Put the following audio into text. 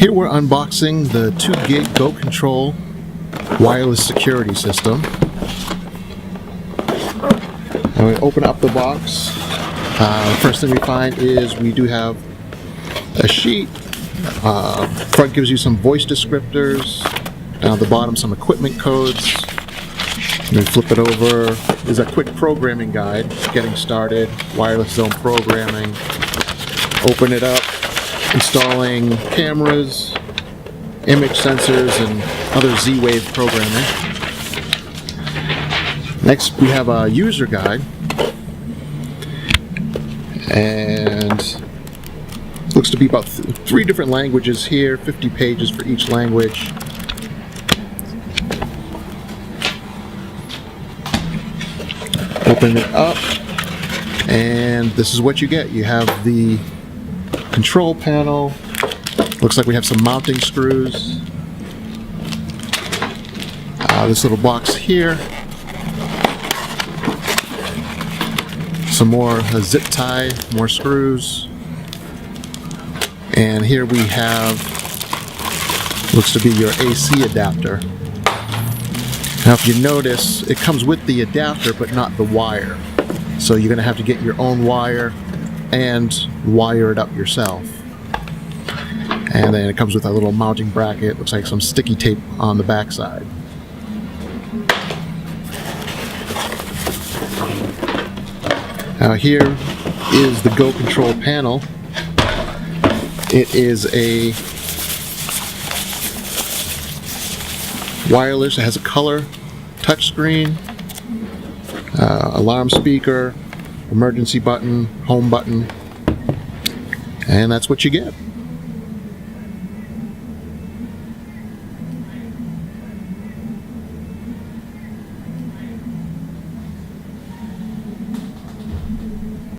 Here we're unboxing the 2 gig Go Control wireless security system. And we open up the box. First thing we find is we do have a sheet. Front gives you some voice descriptors. Down at the bottom, some equipment codes. And then flip it over. There's a quick programming guide, getting started, wireless zone programming. Open it up, installing cameras, image sensors, and other Z-Wave programming. Next, we have a user guide, and looks to be about 3 different languages here, 50 pages for each language. Open it up, and this is what you get. You have the control panel. Looks like we have some mounting screws. This little box here. Some more zip tie, more screws. And here we have, looks to be your AC adapter. Now if you notice, it comes with the adapter but not the wire. So you're going to have to get your own wire and wire it up yourself. And then it comes with a little mounting bracket. Looks like some sticky tape on the back side. Now here is the Go Control panel. It is a wireless. It has a color touchscreen, alarm speaker, emergency button, home button, and that's what you get.